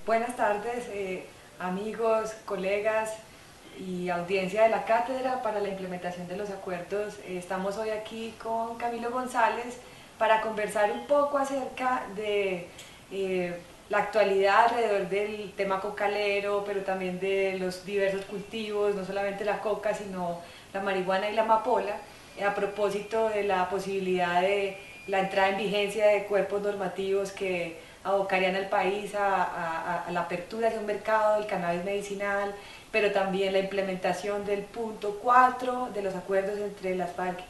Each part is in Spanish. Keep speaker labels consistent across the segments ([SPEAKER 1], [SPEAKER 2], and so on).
[SPEAKER 1] Buenas tardes, amigos, colegas y audiencia de la Cátedra para la Implementación de los Acuerdos. Estamos hoy aquí con Camilo González para conversar un poco acerca de la actualidad alrededor del tema cocalero, pero también de los diversos cultivos, no solamente la coca, sino la marihuana y la amapola, a propósito de la posibilidad de la entrada en vigencia de cuerpos normativos que abocarían al país a la apertura hacia un mercado del cannabis medicinal, pero también la implementación del punto 4 de los acuerdos entre las FARC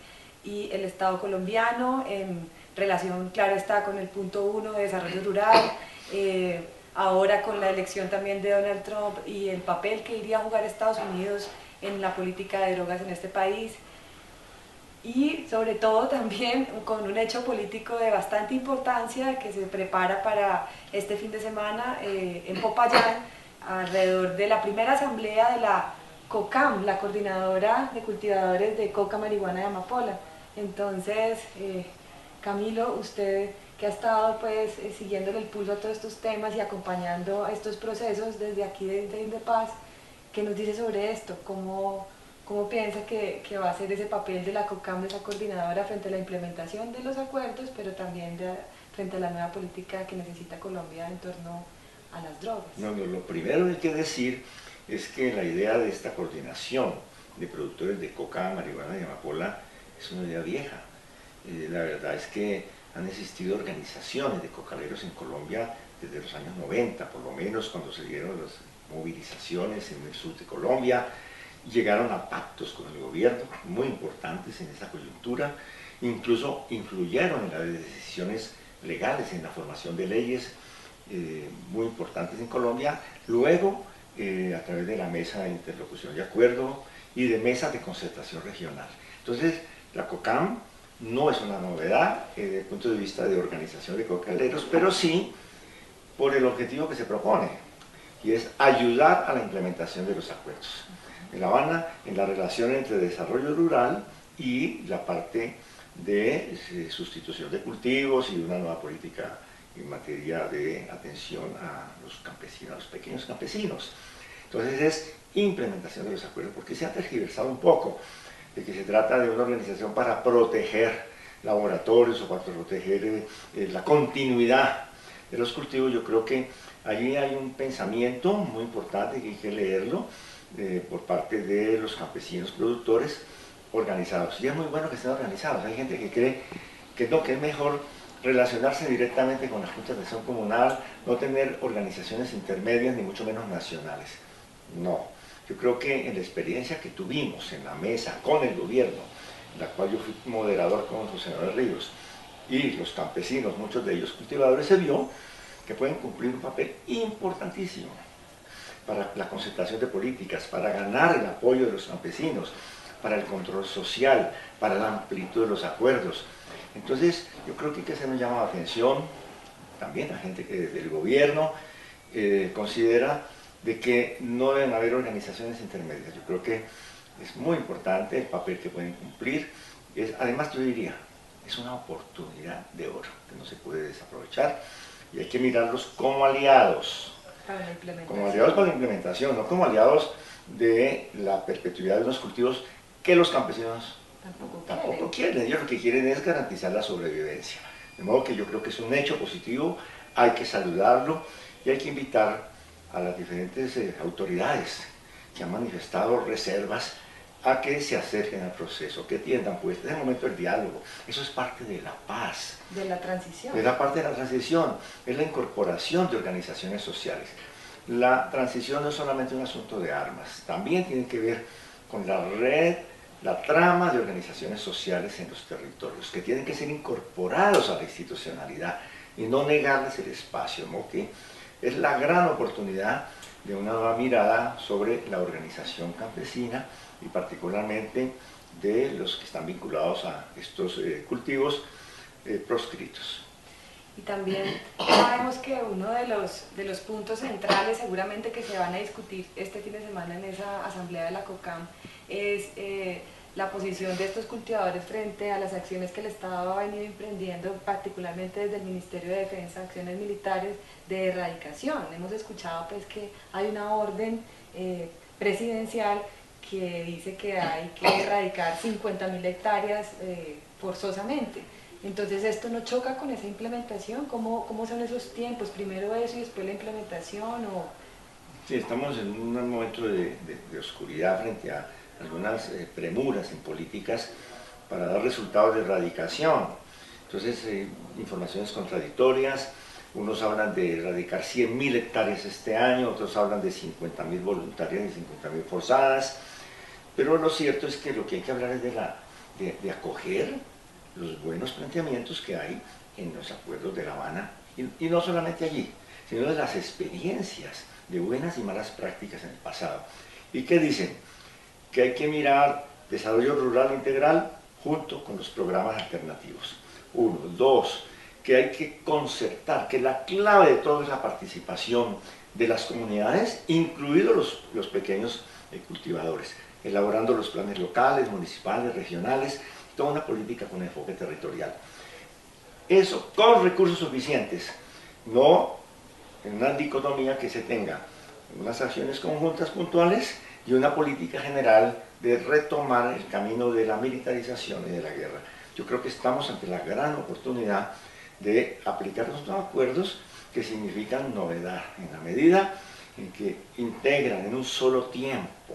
[SPEAKER 1] y el Estado colombiano, en relación, claro está, con el punto 1 de desarrollo rural, ahora con la elección también de Donald Trump y el papel que iría a jugar Estados Unidos en la política de drogas en este país. Y sobre todo también con un hecho político de bastante importancia que se prepara para este fin de semana en Popayán, alrededor de la primera asamblea de la COCAM, la Coordinadora de Cultivadores de Coca, Marihuana y Amapola. Entonces, Camilo, usted que ha estado pues siguiéndole el pulso a todos estos temas y acompañando a estos procesos desde aquí de Indepaz, ¿qué nos dice sobre esto? ¿Cómo piensa que va a ser ese papel de la COCAM, de esa coordinadora, frente a la implementación de los acuerdos, pero también frente a la nueva política que necesita Colombia en torno a las drogas?
[SPEAKER 2] No, lo primero que hay que decir es que la idea de esta coordinación de productores de coca, marihuana y amapola es una idea vieja. La verdad es que han existido organizaciones de cocaleros en Colombia desde los años 90, por lo menos cuando se dieron las movilizaciones en el sur de Colombia. Llegaron a pactos con el gobierno muy importantes en esa coyuntura, incluso influyeron en las decisiones legales, en la formación de leyes muy importantes en Colombia, luego a través de la mesa de interlocución y acuerdo y de mesas de concertación regional. Entonces, la COCAM no es una novedad desde el punto de vista de organización de cocaleros, pero sí por el objetivo que se propone, y es ayudar a la implementación de los acuerdos. En La Habana, en la relación entre desarrollo rural y la parte de sustitución de cultivos y una nueva política en materia de atención a los campesinos, a los pequeños campesinos. Entonces es implementación de los acuerdos, porque se ha tergiversado un poco de que se trata de una organización para proteger laboratorios o para proteger la continuidad de los cultivos. Yo creo que allí hay un pensamiento muy importante que hay que leerlo por parte de los campesinos productores organizados. Y es muy bueno que estén organizados. Hay gente que cree que no, que es mejor relacionarse directamente con la Junta de Acción Comunal, no tener organizaciones intermedias ni mucho menos nacionales. No, yo creo que en la experiencia que tuvimos en la mesa con el gobierno, en la cual yo fui moderador con José Manuel Ríos, y los campesinos, muchos de ellos cultivadores, se vio que pueden cumplir un papel importantísimo para la concertación de políticas, para ganar el apoyo de los campesinos, para el control social, para la amplitud de los acuerdos. Entonces, yo creo que hay que hacer un llamado de atención también a gente que desde el gobierno considera de que no deben haber organizaciones intermedias. Yo creo que es muy importante el papel que pueden cumplir. Además, yo diría, es una oportunidad de oro que no se puede desaprovechar y hay que mirarlos como aliados. Como aliados para la implementación, no como aliados de la perpetuidad de unos cultivos que los campesinos tampoco quieren. Ellos lo que quieren es garantizar la sobrevivencia. De modo que yo creo que es un hecho positivo, hay que saludarlo y hay que invitar a las diferentes autoridades que han manifestado reservas a que se acerquen al proceso, que tiendan, pues, es el momento del diálogo. Eso es parte de la paz.
[SPEAKER 1] De la transición.
[SPEAKER 2] Es la parte de la transición, es la incorporación de organizaciones sociales. La transición no es solamente un asunto de armas, también tiene que ver con la red, la trama de organizaciones sociales en los territorios, que tienen que ser incorporados a la institucionalidad y no negarles el espacio, ¿no? Que es la gran oportunidad de una nueva mirada sobre la organización campesina y particularmente de los que están vinculados a estos cultivos proscritos.
[SPEAKER 1] Y también sabemos que uno de los puntos centrales seguramente que se van a discutir este fin de semana en esa asamblea de la COCAM es la posición de estos cultivadores frente a las acciones que el Estado ha venido emprendiendo, particularmente desde el Ministerio de Defensa, acciones militares de erradicación. Hemos escuchado pues que hay una orden presidencial que dice que hay que erradicar 50.000 hectáreas forzosamente. Entonces, ¿esto no choca con esa implementación? ¿Cómo son esos tiempos? ¿Primero eso y después la implementación?
[SPEAKER 2] Sí, estamos en un momento de oscuridad frente a algunas premuras en políticas para dar resultados de erradicación. Entonces, informaciones contradictorias. Unos hablan de erradicar 100.000 hectáreas este año, otros hablan de 50.000 voluntarias y 50.000 forzadas. Pero lo cierto es que lo que hay que hablar es de acoger los buenos planteamientos que hay en los acuerdos de La Habana, y no solamente allí, sino de las experiencias de buenas y malas prácticas en el pasado. ¿Y qué dicen? Que hay que mirar desarrollo rural integral junto con los programas alternativos. Uno. Dos, que hay que concertar, que la clave de todo es la participación de las comunidades, incluidos los pequeños cultivadores, elaborando los planes locales, municipales, regionales, toda una política con enfoque territorial. Eso con recursos suficientes, no en una dicotomía que se tenga unas acciones conjuntas puntuales y una política general de retomar el camino de la militarización y de la guerra. Yo creo que estamos ante la gran oportunidad de aplicar los nuevos acuerdos que significan novedad, en la medida en que integran en un solo tiempo,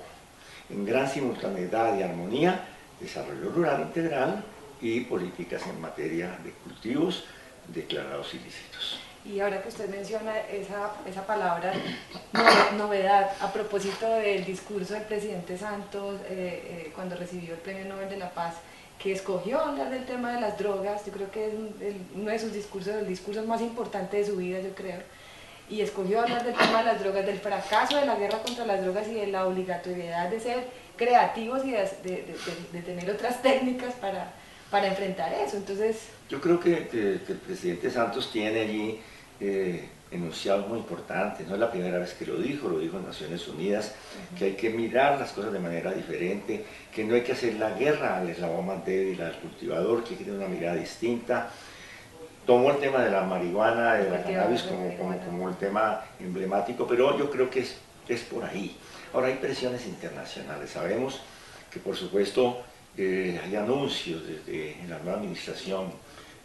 [SPEAKER 2] en gran simultaneidad y armonía, desarrollo rural integral y políticas en materia de cultivos declarados ilícitos.
[SPEAKER 1] Y ahora que usted menciona esa palabra novedad, a propósito del discurso del presidente Santos cuando recibió el Premio Nobel de la Paz, que escogió hablar del tema de las drogas, yo creo que es uno de sus discursos, el discurso más importante de su vida, yo creo, y escogió hablar del tema de las drogas, del fracaso de la guerra contra las drogas y de la obligatoriedad de ser creativos y de tener otras técnicas para enfrentar eso. Entonces,
[SPEAKER 2] yo creo que el presidente Santos tiene allí enunciados muy importantes. No es la primera vez que lo dijo en Naciones Unidas, que hay que mirar las cosas de manera diferente, que no hay que hacer la guerra al eslabón más débil, al cultivador, que hay que tener una mirada distinta. Tomó el tema de la marihuana, de la cannabis como el tema emblemático, pero yo creo que es por ahí. Ahora hay presiones internacionales. Sabemos que por supuesto hay anuncios desde la nueva administración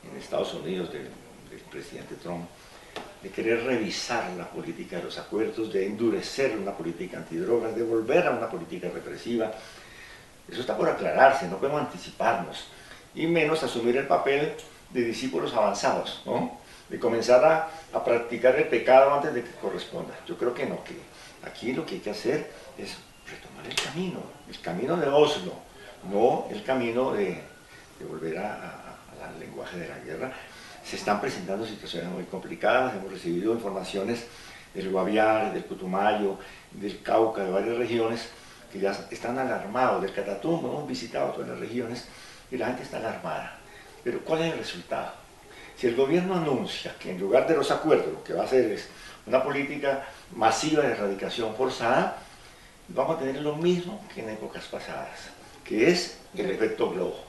[SPEAKER 2] en Estados Unidos del presidente Trump de querer revisar la política de los acuerdos, de endurecer una política antidrogas, de volver a una política represiva. Eso está por aclararse, no podemos anticiparnos, y menos asumir el papel de discípulos avanzados, ¿no? De comenzar a practicar el pecado antes de que corresponda. Yo creo que no, que aquí lo que hay que hacer es retomar el camino de Oslo, no el camino de volver al lenguaje de la guerra. Se están presentando situaciones muy complicadas, hemos recibido informaciones del Guaviare, del Putumayo, del Cauca, de varias regiones que ya están alarmados, del Catatumbo, hemos visitado todas las regiones y la gente está alarmada. Pero ¿cuál es el resultado? Si el gobierno anuncia que en lugar de los acuerdos lo que va a hacer es una política masiva de erradicación forzada, vamos a tener lo mismo que en épocas pasadas, que es el efecto globo.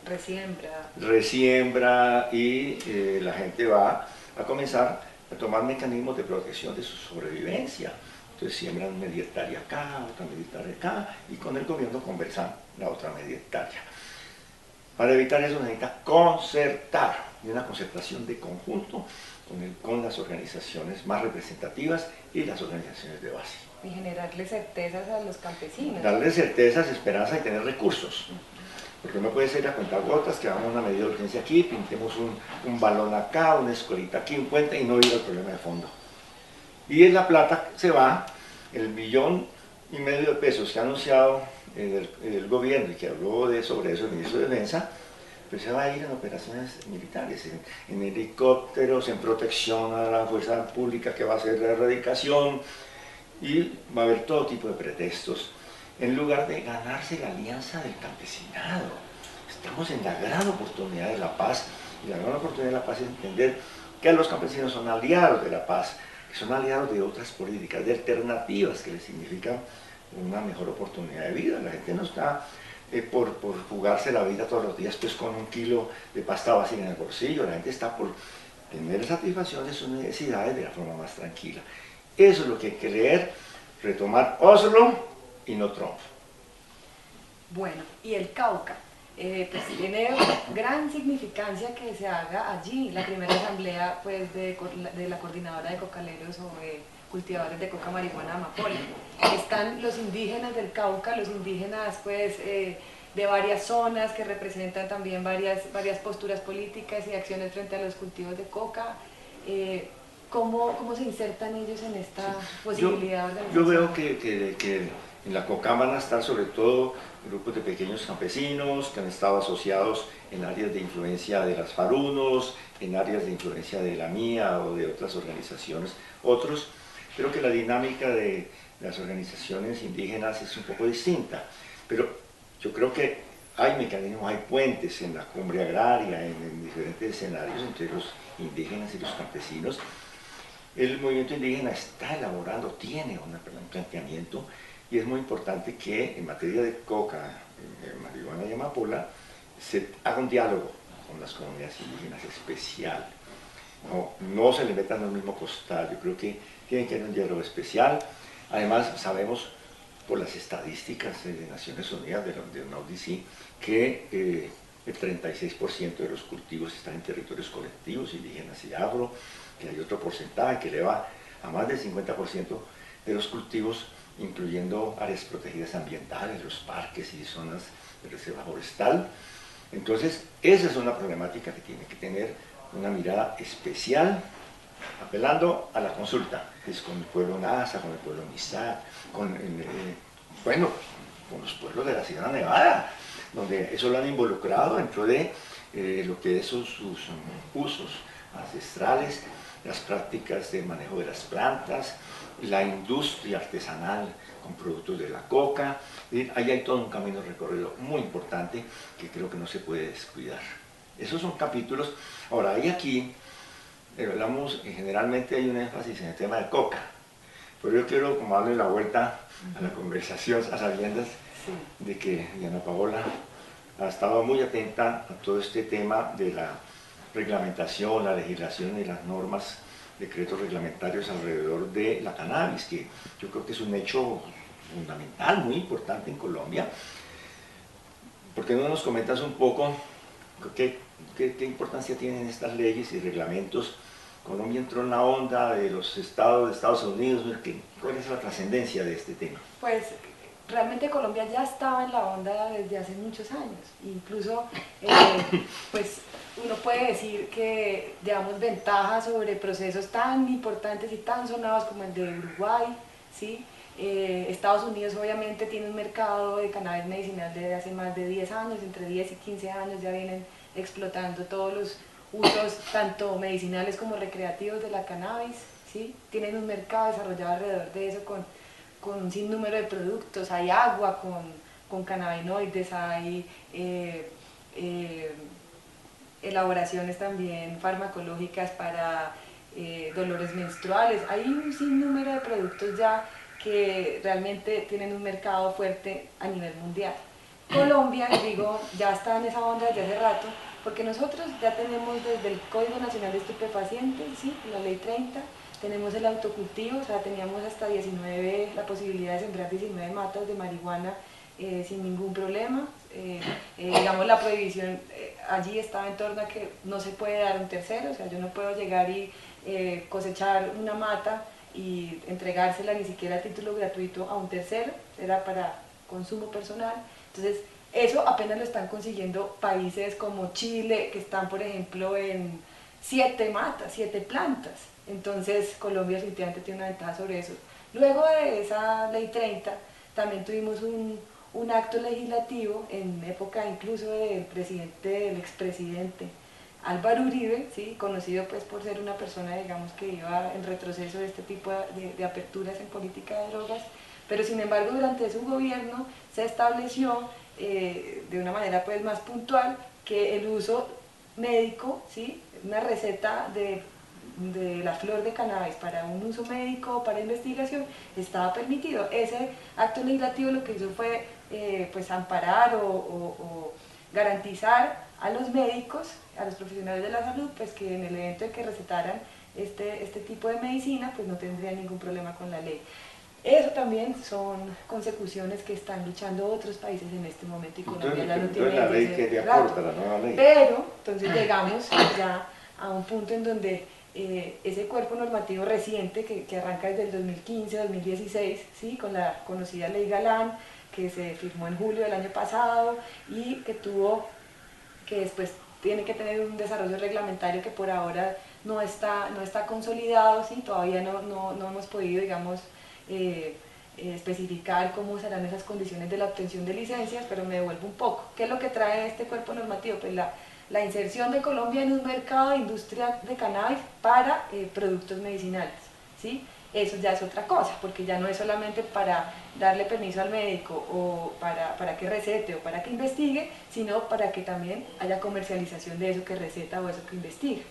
[SPEAKER 2] Resiembra y la gente va a comenzar a tomar mecanismos de protección de su sobrevivencia. Entonces siembran media hectárea acá, otra media hectárea acá, y con el gobierno conversan la otra media hectárea. Para evitar eso necesita concertar, y una concertación de conjunto con las organizaciones más representativas y las organizaciones de base.
[SPEAKER 1] Y generarle certezas a los campesinos.
[SPEAKER 2] Darle certezas, esperanza y tener recursos. Porque no puede ser a cuentagotas que hagamos una medida de urgencia aquí, pintemos un balón acá, una escuelita aquí, un puente y no ir al problema de fondo. Y en la plata se va el 1,5 millones de pesos que ha anunciado el gobierno y que habló sobre eso el ministro de Defensa, pues se va a ir en operaciones militares, en helicópteros, en protección a la fuerza pública que va a hacer la erradicación, y va a haber todo tipo de pretextos, en lugar de ganarse la alianza del campesinado. Estamos en la gran oportunidad de la paz, y la gran oportunidad de la paz es entender que los campesinos son aliados de la paz, que son aliados de otras políticas, de alternativas que les significan una mejor oportunidad de vida. La gente no está por jugarse la vida todos los días pues con un kilo de pasta básica en el bolsillo. La gente está por tener satisfacción de sus necesidades de la forma más tranquila. Eso es lo que hay que leer, retomar Oslo y no Trump.
[SPEAKER 1] Bueno, y el Cauca, pues tiene gran significancia que se haga allí la primera asamblea pues, de la coordinadora de cocaleros o cultivadores de coca, marihuana, amapola. Están los indígenas del Cauca, los indígenas pues de varias zonas que representan también varias posturas políticas y acciones frente a los cultivos de coca. ¿Cómo se insertan ellos en esta posibilidad de
[SPEAKER 2] organización? Yo veo que en la coca van a estar sobre todo grupos de pequeños campesinos que han estado asociados en áreas de influencia de las Farunos, en áreas de influencia de la mía o de otras organizaciones, otros. Creo que la dinámica de las organizaciones indígenas es un poco distinta, pero yo creo que hay mecanismos, hay puentes en la cumbre agraria, en diferentes escenarios entre los indígenas y los campesinos. El movimiento indígena está elaborando, tiene un planteamiento, y es muy importante que en materia de coca, marihuana y amapola, se haga un diálogo con las comunidades indígenas especial. No se le metan en el mismo costal, yo creo que tiene que haber un diálogo especial. Además, sabemos por las estadísticas de Naciones Unidas, de la ODC, que el 36% de los cultivos están en territorios colectivos, indígenas y agro, que hay otro porcentaje que eleva a más del 50% de los cultivos, incluyendo áreas protegidas ambientales, los parques y zonas de reserva forestal. Entonces, esa es una problemática que tiene que tener una mirada especial, apelando a la consulta, es con el pueblo Nasa, con el pueblo Mizar, con los pueblos de la Sierra Nevada, donde eso lo han involucrado dentro de lo que son sus usos ancestrales, las prácticas de manejo de las plantas, la industria artesanal con productos de la coca. Ahí hay todo un camino recorrido muy importante que creo que no se puede descuidar. Esos son capítulos. Ahora, hay aquí, hablamos, generalmente hay un énfasis en el tema de coca, pero yo quiero como darle la vuelta a la conversación a sabiendas de que Diana Paola ha estado muy atenta a todo este tema de la reglamentación, la legislación y las normas, decretos reglamentarios alrededor de la cannabis, que yo creo que es un hecho fundamental, muy importante en Colombia. ¿Por qué no nos comentas un poco qué importancia tienen estas leyes y reglamentos? Colombia entró en la onda de los estados de Estados Unidos. ¿Cuál es la trascendencia de este tema?
[SPEAKER 1] Pues realmente Colombia ya estaba en la onda desde hace muchos años. Incluso, pues uno puede decir que llevamos ventaja sobre procesos tan importantes y tan sonados como el de Uruguay, ¿sí? Estados Unidos obviamente tiene un mercado de cannabis medicinal desde hace más de 10 años, entre 10 y 15 años ya vienen explotando todos los usos tanto medicinales como recreativos de la cannabis, ¿sí? Tienen un mercado desarrollado alrededor de eso con un sinnúmero de productos. Hay agua con cannabinoides, hay elaboraciones también farmacológicas para dolores menstruales. Hay un sinnúmero de productos ya que realmente tienen un mercado fuerte a nivel mundial. Colombia, digo, ya está en esa onda desde hace rato, porque nosotros ya tenemos desde el Código Nacional de Estupefacientes, ¿sí? La Ley 30, tenemos el autocultivo, o sea, teníamos hasta 19, la posibilidad de sembrar 19 matas de marihuana sin ningún problema. Digamos, la prohibición allí estaba en torno a que no se puede dar un tercero, o sea, yo no puedo llegar y cosechar una mata y entregársela ni siquiera a título gratuito a un tercero, era para consumo personal. Entonces, eso apenas lo están consiguiendo países como Chile, que están, por ejemplo, en 7 matas, 7 plantas. Entonces, Colombia definitivamente tiene una ventaja sobre eso. Luego de esa ley 30, también tuvimos un acto legislativo en época incluso del expresidente Álvaro Uribe, ¿sí? Conocido pues por ser una persona, digamos, que iba en retroceso de este tipo de aperturas en política de drogas, pero sin embargo durante su gobierno se estableció de una manera pues más puntual que el uso médico, ¿sí? Una receta de la flor de cannabis para un uso médico, para investigación, estaba permitido. Ese acto legislativo lo que hizo fue pues amparar o garantizar a los médicos, a los profesionales de la salud, pues que en el evento de que recetaran este tipo de medicina, pues no tendrían ningún problema con la ley. Eso también son consecuciones que están luchando otros países en este momento y Colombia ya lo tiene
[SPEAKER 2] la ley
[SPEAKER 1] desde
[SPEAKER 2] que le
[SPEAKER 1] hace rato.
[SPEAKER 2] aporta, la nueva ley.
[SPEAKER 1] Pero entonces llegamos ya a un punto en donde ese cuerpo normativo reciente que arranca desde el 2015-2016, ¿sí? Con la conocida ley Galán, que se firmó en julio del año pasado y que después tiene que tener un desarrollo reglamentario que por ahora no está consolidado, ¿sí? Todavía no hemos podido, digamos, especificar cómo serán esas condiciones de la obtención de licencias, pero me devuelvo un poco. ¿Qué es lo que trae este cuerpo normativo? Pues la inserción de Colombia en un mercado de industria de cannabis para productos medicinales, ¿sí? Eso ya es otra cosa, porque ya no es solamente para darle permiso al médico o para que recete o para que investigue, sino para que también haya comercialización de eso que receta o eso que investiga.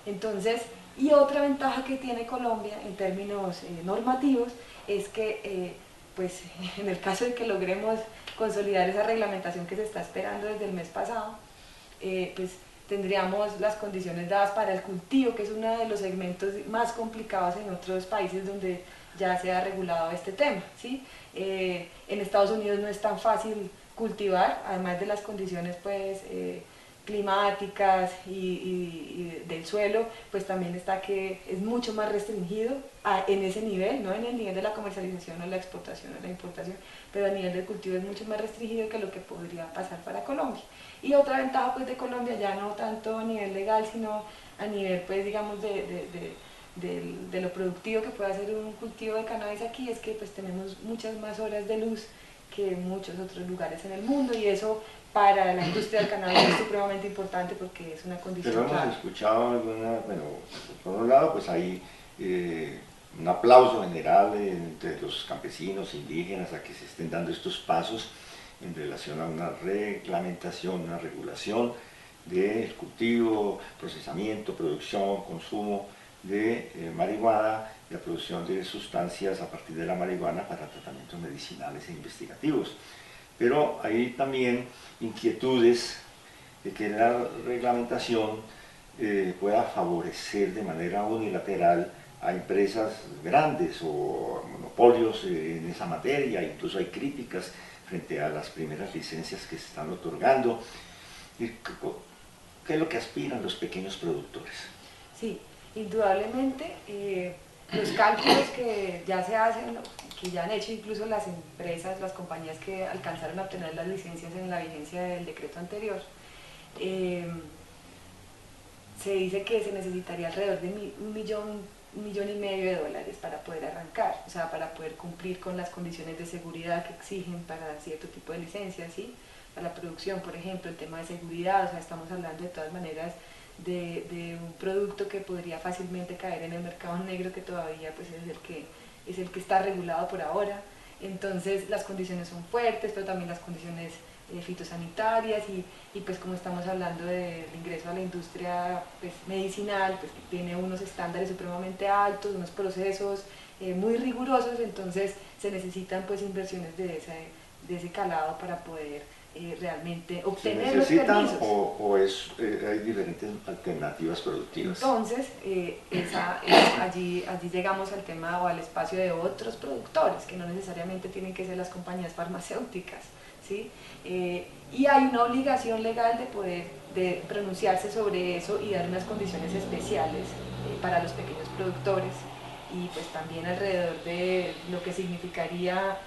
[SPEAKER 1] Entonces, y otra ventaja que tiene Colombia en términos normativos es que, pues, en el caso de que logremos consolidar esa reglamentación que se está esperando desde el mes pasado, pues tendríamos las condiciones dadas para el cultivo, que es uno de los segmentos más complicados en otros países donde ya se ha regulado este tema, ¿sí? En Estados Unidos no es tan fácil cultivar, además de las condiciones pues, climáticas y del suelo, pues también está que es mucho más restringido en ese nivel, no en el nivel de la comercialización o la exportación o la importación, pero a nivel del cultivo es mucho más restringido que lo que podría pasar para Colombia. Y otra ventaja pues de Colombia, ya no tanto a nivel legal, sino a nivel pues digamos de lo productivo que puede hacer un cultivo de cannabis aquí, es que pues tenemos muchas más horas de luz que en muchos otros lugares en el mundo, y eso para la industria del cannabis es supremamente importante porque es una condición
[SPEAKER 2] Pero hemos
[SPEAKER 1] clave.
[SPEAKER 2] escuchado bueno, por un lado pues hay un aplauso general entre los campesinos, indígenas, a que se estén dando estos pasos en relación a una reglamentación, una regulación del cultivo, procesamiento, producción, consumo de marihuana, la producción de sustancias a partir de la marihuana para tratamientos medicinales e investigativos. Pero hay también inquietudes de que la reglamentación pueda favorecer de manera unilateral a empresas grandes o monopolios en esa materia. Incluso hay críticas frente a las primeras licencias que se están otorgando. ¿Qué es lo que aspiran los pequeños productores?
[SPEAKER 1] Sí, indudablemente los cálculos que ya se hacen, que ya han hecho incluso las empresas, las compañías que alcanzaron a obtener las licencias en la vigencia del decreto anterior, se dice que se necesitaría alrededor de un millón y medio de dólares para poder arrancar, o sea, para poder cumplir con las condiciones de seguridad que exigen para cierto tipo de licencias, ¿sí? Para la producción, por ejemplo, el tema de seguridad, o sea, estamos hablando de todas maneras de un producto que podría fácilmente caer en el mercado negro, que todavía pues, es el que está regulado por ahora. Entonces las condiciones son fuertes, pero también las condiciones fitosanitarias y pues como estamos hablando del ingreso a la industria pues, medicinal, pues que tiene unos estándares supremamente altos, unos procesos muy rigurosos, entonces se necesitan pues inversiones de ese calado para poder realmente obtener los permisos.
[SPEAKER 2] ¿O hay diferentes alternativas productivas?
[SPEAKER 1] Entonces, allí llegamos al tema o al espacio de otros productores, que no necesariamente tienen que ser las compañías farmacéuticas, ¿sí? Y hay una obligación legal de poder pronunciarse sobre eso y dar unas condiciones especiales para los pequeños productores, y pues también alrededor de lo que significaría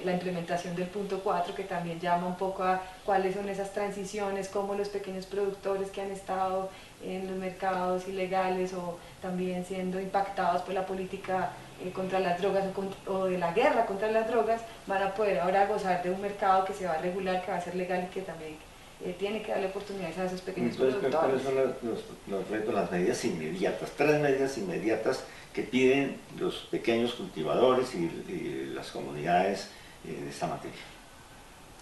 [SPEAKER 1] la implementación del punto 4, que también llama un poco a cuáles son esas transiciones, cómo los pequeños productores que han estado en los mercados ilegales o también siendo impactados por la política contra las drogas o de la guerra contra las drogas, van a poder ahora gozar de un mercado que se va a regular, que va a ser legal y que también tiene que darle oportunidades a esos pequeños productores.
[SPEAKER 2] ¿Cuáles son los retos, las medidas inmediatas? 3 medidas inmediatas que piden los pequeños cultivadores y las comunidades en esta materia.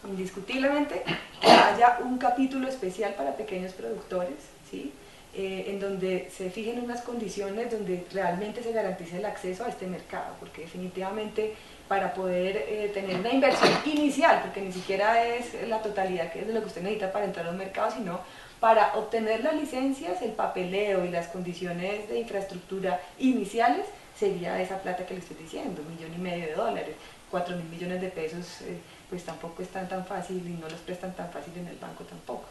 [SPEAKER 1] Indiscutiblemente que haya un capítulo especial para pequeños productores, ¿sí? en donde se fijen unas condiciones donde realmente se garantice el acceso a este mercado, porque definitivamente para poder tener una inversión inicial, porque ni siquiera es la totalidad que es de lo que usted necesita para entrar a un mercado, sino para obtener las licencias, el papeleo y las condiciones de infraestructura iniciales, sería esa plata que le estoy diciendo, $1,500,000, 4.000 millones de pesos, pues tampoco están tan fácil y no los prestan tan fácil en el banco tampoco.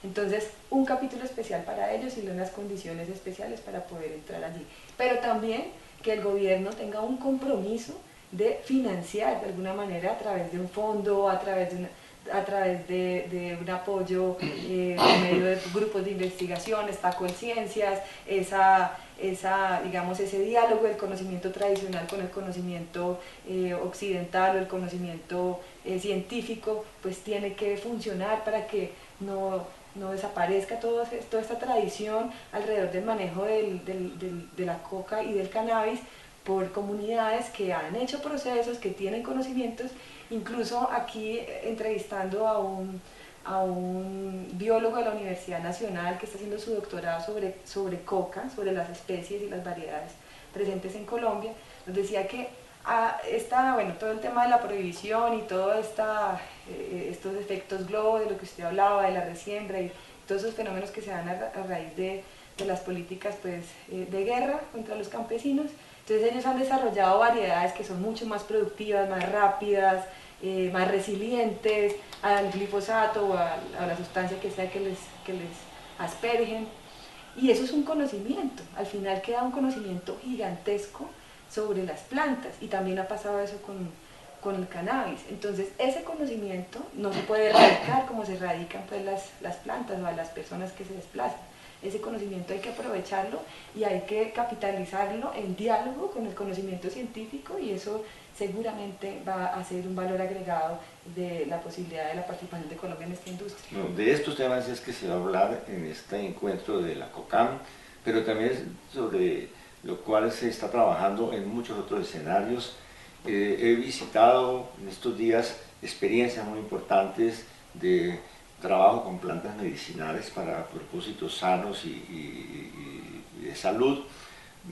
[SPEAKER 1] Entonces, un capítulo especial para ellos y unas condiciones especiales para poder entrar allí. Pero también que el gobierno tenga un compromiso de financiar de alguna manera a través de un fondo, a través de un apoyo por medio de grupos de investigación, está Colciencias, digamos, ese diálogo del conocimiento tradicional con el conocimiento occidental o el conocimiento científico, pues tiene que funcionar para que no desaparezca toda esta tradición alrededor del manejo de la coca y del cannabis por comunidades que han hecho procesos, que tienen conocimientos. Incluso aquí entrevistando a un biólogo de la Universidad Nacional que está haciendo su doctorado sobre coca, sobre las especies y las variedades presentes en Colombia, nos decía que todo el tema de la prohibición y todos estos efectos globo de lo que usted hablaba, de la resiembra y todos esos fenómenos que se dan a raíz de las políticas pues, de guerra contra los campesinos. Entonces ellos han desarrollado variedades que son mucho más productivas, más rápidas, más resilientes al glifosato o a la sustancia que sea que les aspergen. Y eso es un conocimiento, al final queda un conocimiento gigantesco sobre las plantas, y también ha pasado eso con el cannabis. Entonces ese conocimiento no se puede erradicar como se erradican pues, las plantas o a las personas que se desplazan. Ese conocimiento hay que aprovecharlo y hay que capitalizarlo en diálogo con el conocimiento científico, y eso seguramente va a ser un valor agregado de la posibilidad de la participación de Colombia en esta industria.
[SPEAKER 2] No, de estos temas es que se va a hablar en este encuentro de la COCAM, pero también sobre lo cual se está trabajando en muchos otros escenarios. He visitado en estos días experiencias muy importantes de trabajo con plantas medicinales para propósitos sanos y de salud.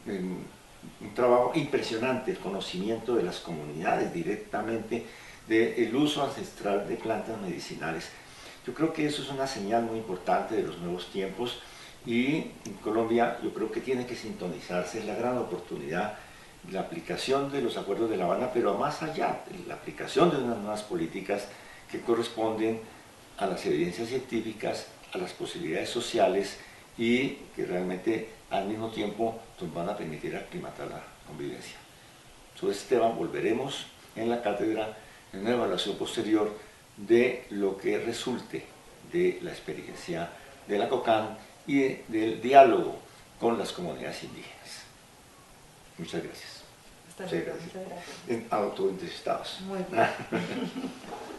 [SPEAKER 2] Un trabajo impresionante, el conocimiento de las comunidades directamente del uso ancestral de plantas medicinales. Yo creo que eso es una señal muy importante de los nuevos tiempos, y en Colombia yo creo que tiene que sintonizarse, es la gran oportunidad, la aplicación de los acuerdos de La Habana, pero más allá, la aplicación de unas nuevas políticas que corresponden a las evidencias científicas, a las posibilidades sociales, y que realmente al mismo tiempo nos van a permitir aclimatar la convivencia. Sobre este tema volveremos en la cátedra en una evaluación posterior de lo que resulte de la experiencia de la COCAN y del diálogo con las comunidades indígenas. Muchas gracias.
[SPEAKER 1] Hasta luego, muchas gracias.
[SPEAKER 2] Autoentrestados.
[SPEAKER 1] Muy bien.